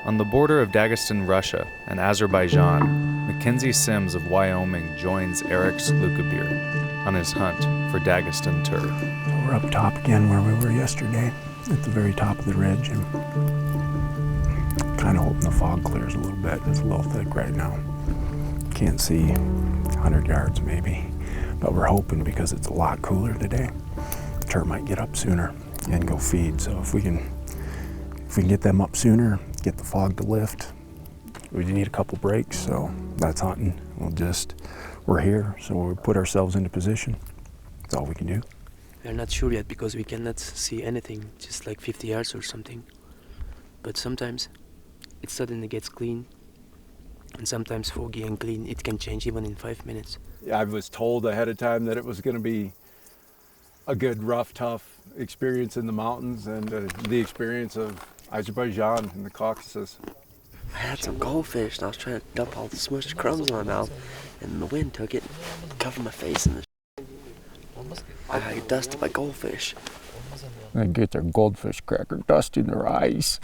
On the border of Dagestan, Russia, and Azerbaijan, Mackenzie Sims of Wyoming joins Eric Slukabir on his hunt for Dagestan Tur. We're up top again where we were yesterday, at the very top of the ridge, and kind of hoping the fog clears a little bit. It's a little thick right now. Can't see 100 yards maybe, but we're hoping because it's a lot cooler today. The tur might get up sooner and go feed. So if we can get them up sooner, get the fog to lift, we need a couple breaks. So that's hunting. We're here, so we put ourselves into position. That's all we can do. We're not sure yet because we cannot see anything, just like 50 yards or something. But sometimes it suddenly gets clean, and sometimes foggy and clean. It can change even in 5 minutes. I was told ahead of time that it was going to be a good, rough, tough experience in the mountains, and the experience of Azerbaijan and the Caucasus. I had some goldfish, and I was trying to dump all the smushed crumbs in my mouth, and the wind took it, covered my face in the I dusted my goldfish. They get their goldfish cracker dust in their eyes.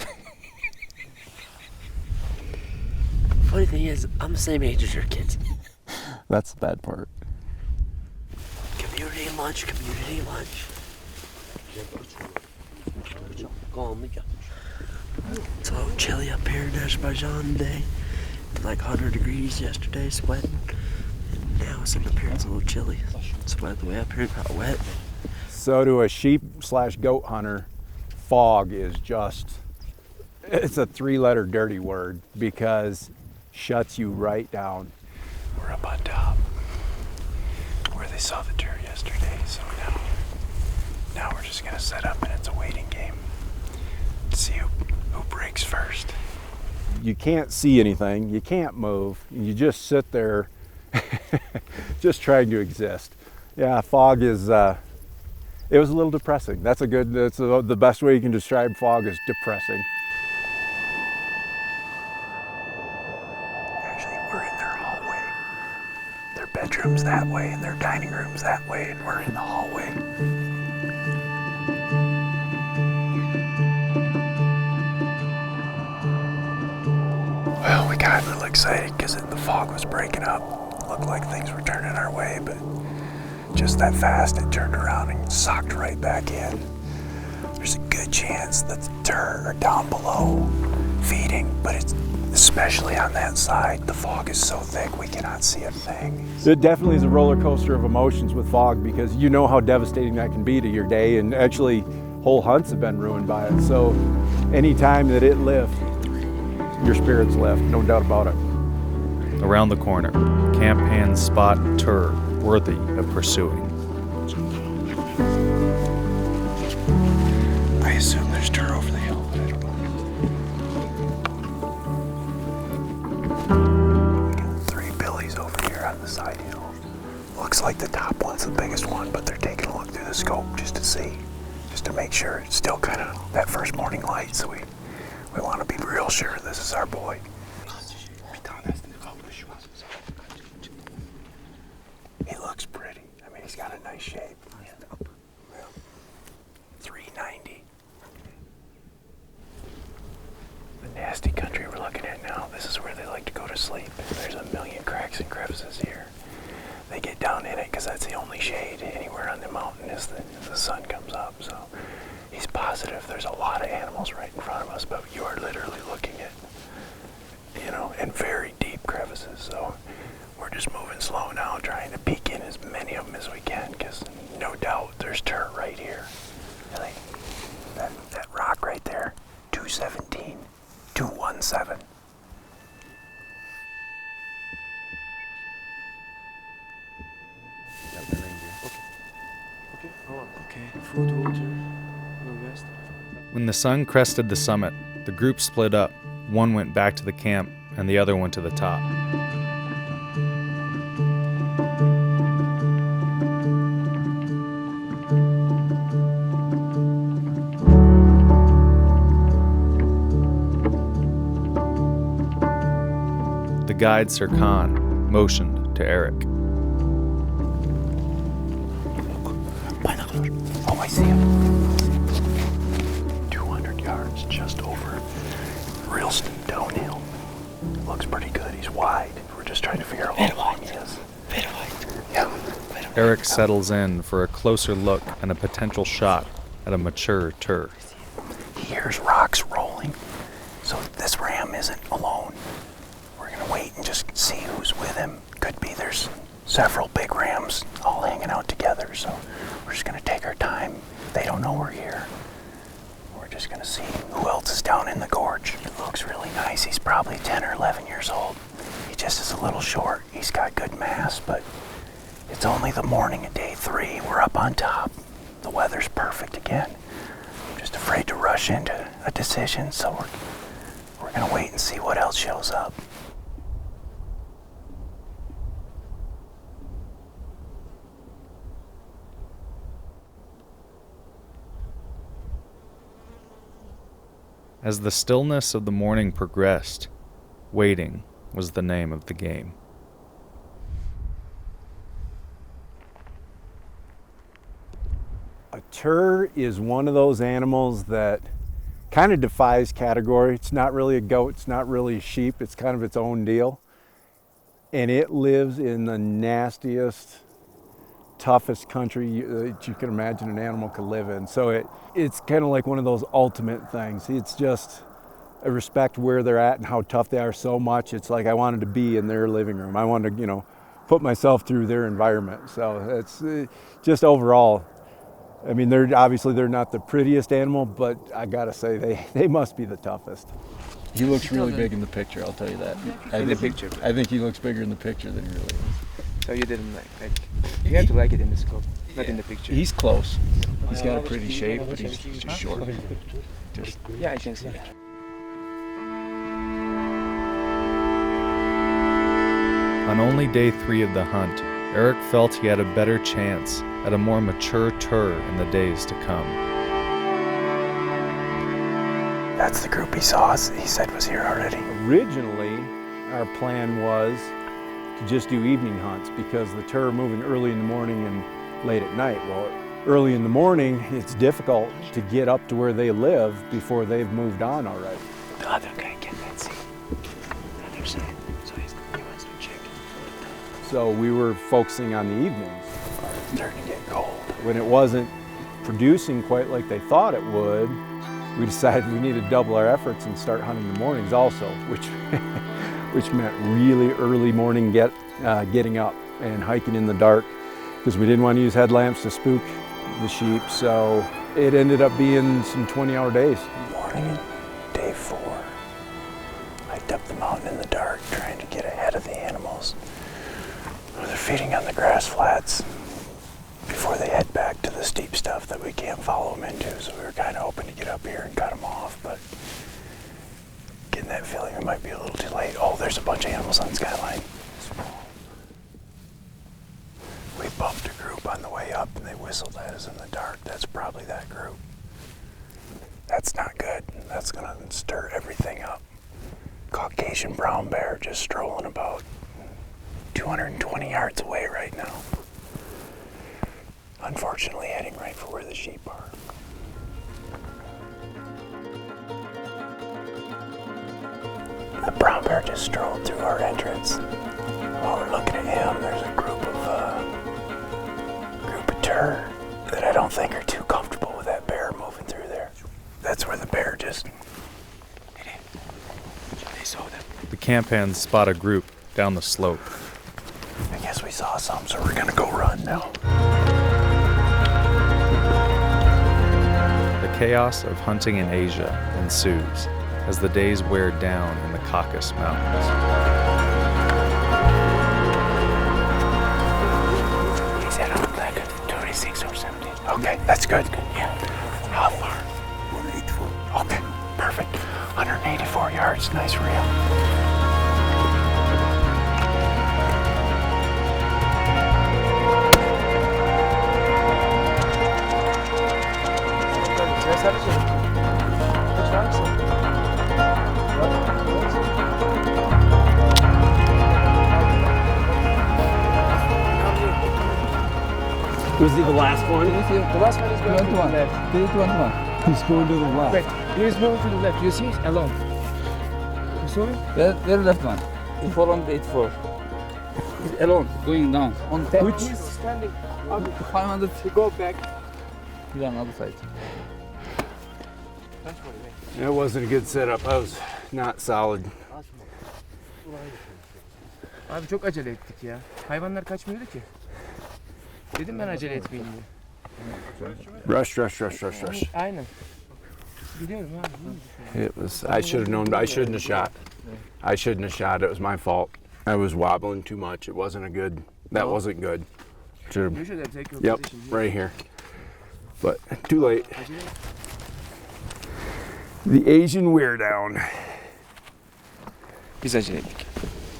Funny thing is, I'm the same age as your kids. That's the bad part. Community lunch, community lunch. It's a little chilly up here in Azerbaijan today. It's like 100 degrees yesterday, sweating. And now it's up here, it's a little chilly. It's wet the way up here, not wet. So to a sheep/goat hunter, fog is it's a 3-letter dirty word because shuts you right down. We're up on top where they saw the tur yesterday, so now we're just gonna set up and it's a waiting game to see who breaks first. You can't see anything, you can't move, you just sit there just trying to exist. Yeah, fog is, it was a little depressing. That's the best way you can describe fog is depressing. Actually, we're in their hallway. Their bedroom's that way and their dining room's that way, and we're in the hallway. Well, we got real excited because the fog was breaking up. Looked like things were turning our way, but just that fast it turned around and socked right back in. There's a good chance that the tur are down below feeding, but it's especially on that side. The fog is so thick we cannot see a thing. It definitely is a roller coaster of emotions with fog because you know how devastating that can be to your day, and actually whole hunts have been ruined by it. So anytime that it lifts, your spirits lift, no doubt about it. Around the corner, camp hands spot tur worthy of pursuing. I assume there's tur over the hill, but I don't know. Got 3 billies over here on the side hill. Looks like the top one's the biggest one, but they're taking a look through the scope just to make sure it's still kind of that first morning light. So we want to be real sure this is our boy. He looks pretty. I mean, he's got a nice shape. 390. The nasty country we're looking at now, this is where they like to go to sleep. There's a million cracks and crevices here. They get down in it because that's the only shade anywhere on the mountain as the sun comes up. So he's positive there's a lot of animals right in front of us, but you are literally looking at, in very deep crevices. So we're just moving slow now, trying to peek in as many of them as we can, because no doubt there's tur right here. Really? That rock right there, 217, 217. Okay, food, water, no rest. When the sun crested the summit, the group split up. One went back to the camp, and the other went to the top. The guide Serkan motioned to Eric. Oh, I see him. 200 yards just over real downhill. Looks pretty good. He's wide. We're just trying to figure out how long he is. Very wide. Yeah. Eric settles in for a closer look and a potential shot at a mature tur. He hears rocks rolling, so this ram isn't alone. We're gonna wait and just see who's with him. Could be there's several big rams all hanging out together, so we're just gonna take our time. They don't know we're here. We're just gonna see who else is down in the gorge. It looks really nice. He's probably 10 or 11 years old. He just is a little short. He's got good mass, but it's only the morning of day 3. We're up on top. The weather's perfect again. I'm just afraid to rush into a decision, so we're gonna wait and see what else shows up. As the stillness of the morning progressed, waiting was the name of the game. A tur is one of those animals that kind of defies category. It's not really a goat, it's not really a sheep, it's kind of its own deal. And it lives in the nastiest, toughest country that you can imagine an animal could live in. So it's kind of like one of those ultimate things. It's just, I respect where they're at and how tough they are so much. It's like I wanted to be in their living room. I wanted to, put myself through their environment. So it's just overall, I mean, they're not the prettiest animal, but I gotta say they must be the toughest. He looks really big in the picture, I'll tell you that. In the picture. I think he looks bigger in the picture than he really is. So you didn't like you have to like it in the scope, not in the picture. He's close. He's got a pretty shape, but he's just short. Yeah, I can see that. On only day 3 of the hunt, Eric felt he had a better chance at a more mature tur in the days to come. That's the group he saw, he said was here already. Originally, our plan was to just do evening hunts because the tur are moving early in the morning and late at night. Well, early in the morning, it's difficult to get up to where they live before they've moved on already. The other guy cannot see the other side, so he wants to check. So we were focusing on the evenings. It's starting to get cold. When it wasn't producing quite like they thought it would, we decided we needed to double our efforts and start hunting the mornings also, which meant really early morning getting up and hiking in the dark because we didn't want to use headlamps to spook the sheep. So it ended up being some 20-hour days. Morning of day 4. Hiked up the mountain in the dark trying to get ahead of the animals. They're feeding on the grass flats before they head back to the steep stuff that we can't follow them into, so we were kind of hoping to get up here and cut them off, but getting that feeling we might be a little too late. Oh, there's a bunch of animals on Skyline. We bumped a group on the way up and they whistled at us in the dark. That's probably that group. That's not good. That's gonna stir everything up. Caucasian brown bear just strolling about 220 yards away right now. Unfortunately, heading right for where the sheep are. The brown bear just strolled through our entrance. While we're looking at him, there's a group of tur that I don't think are too comfortable with that bear moving through there. That's where the bear just... They saw them. The camp hands spot a group down the slope. I guess we saw some, so we're gonna go run now. The chaos of hunting in Asia ensues as the days wear down in the Caucasus Mountains. He's at like 26 or something. Okay, that's good. Yeah. How far? 184. Okay, perfect. 184 yards, nice reel. Was he the last one? The last one is going to the left. He's going to the left. Wait, he is moving to the left. You see it? Alone. You saw it? The left one. He fall on the 84. He's alone, going down. On 10. Which? He's standing. 500. To go back. He's on the other side. That wasn't a good setup. I was not solid. Abi çok acele ettik ya. Hayvanlar kaçmıyordu ki. Dedim ben acele etmeyin diye. Rush. Aynen. Biliyorum abi. It was. I should have known. I shouldn't have shot. I shouldn't have shot. It was my fault. I was wobbling too much. It wasn't a good. That wasn't good. Should You have. should have taken your Yep, position here. right here. But too late. Acele et. The Asian wear down. Biz acele ettik.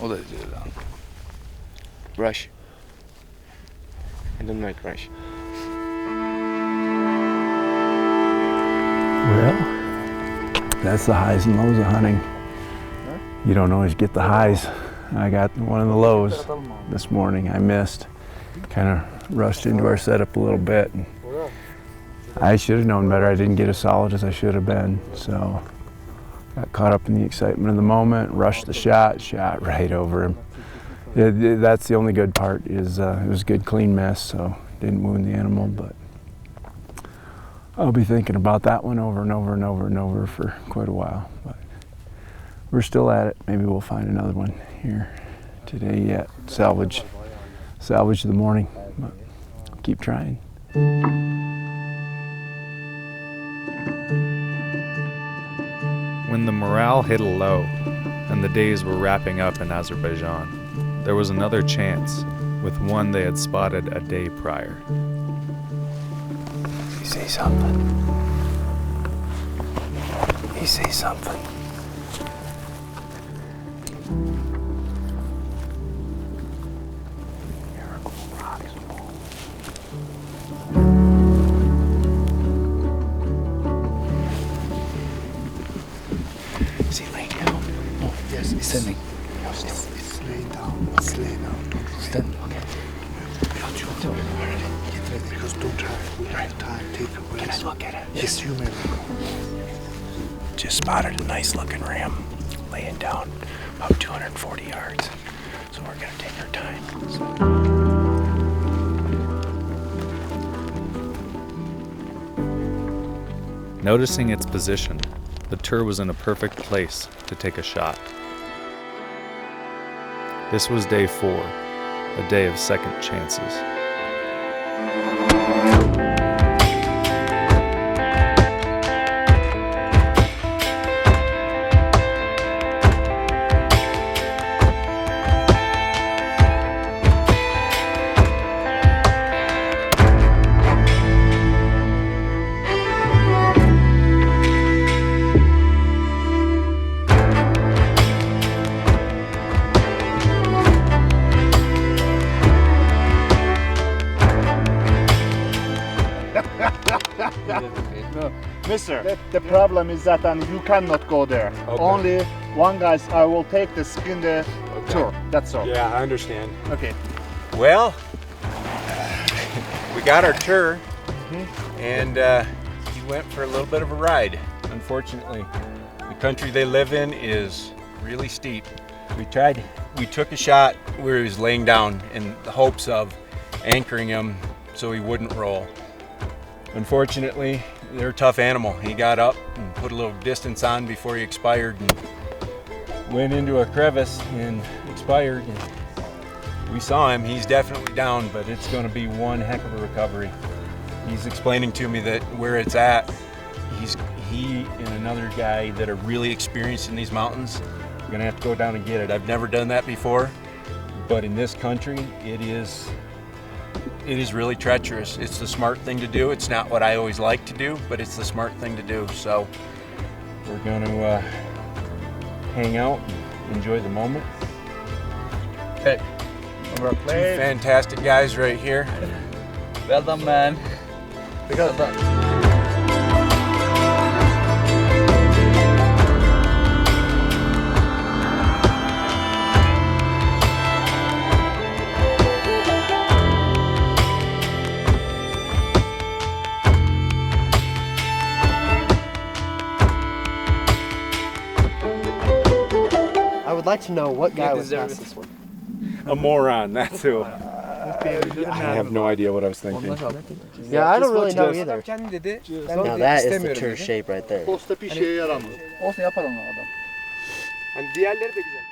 O da acele etti. Rush. I don't like rush. Well, that's the highs and lows of hunting. You don't always get the highs. I got one of the lows this morning. I missed. Kind of rushed into our setup a little bit. And I should have known better. I didn't get as solid as I should have been. So got caught up in the excitement of the moment, rushed the shot right over him. That's the only good part is it was a good clean miss, so didn't wound the animal, but I'll be thinking about that one over and over for quite a while. But we're still at it. Maybe we'll find another one here today yet. Salvage the morning, but keep trying. When the morale hit a low and the days were wrapping up in Azerbaijan, there was another chance with one they had spotted a day prior. He say something. He say something. Is he laying down? Oh, yes, he's standing. It's laying down. It's laying down. Standing. Okay. Get ready because don't try. We have time. Take a rest. Can I look at it? Yes, you may. Just spotted a nice looking ram laying down about 240 yards. So we're gonna take our time. Noticing its position, the Tur was in a perfect place to take a shot. This was day 4, a day of second chances. Mister, the problem is that you cannot go there. Okay. Only one guy. I will take the skin the tour. That's all. Yeah, I understand. Okay. Well, we got our tour, and he went for a little bit of a ride. Unfortunately, the country they live in is really steep. We took a shot where he was laying down in the hopes of anchoring him so he wouldn't roll. Unfortunately, they're a tough animal. He got up and put a little distance on before he expired and went into a crevice and expired. And we saw him. He's definitely down, but it's going to be one heck of a recovery. He's explaining to me that where it's at, he and another guy that are really experienced in these mountains are going to have to go down and get it. I've never done that before, but in this country, it is really treacherous. It's the smart thing to do. It's not what I always like to do, but it's the smart thing to do. So we're going to hang out and enjoy the moment. Okay. Two fantastic guys right here. Well done, man. Well done. would like to know what guy was past this one. A moron, that's who. I have no idea what I was thinking. Yeah, I don't really know either. Kendi dedi. Now that is the Tur shape right there. Posta bir şeye yaramıyor. Olsa yapar onu adam. Hani diğerleri de güzel.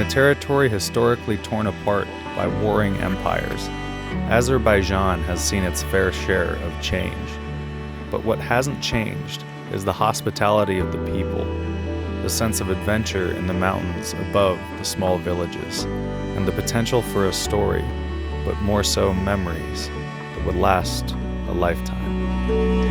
Territory historically torn apart by warring empires, Azerbaijan has seen its fair share of change. But what hasn't changed is the hospitality of the people, the sense of adventure in the mountains above the small villages, and the potential for a story, but more so memories, that would last a lifetime.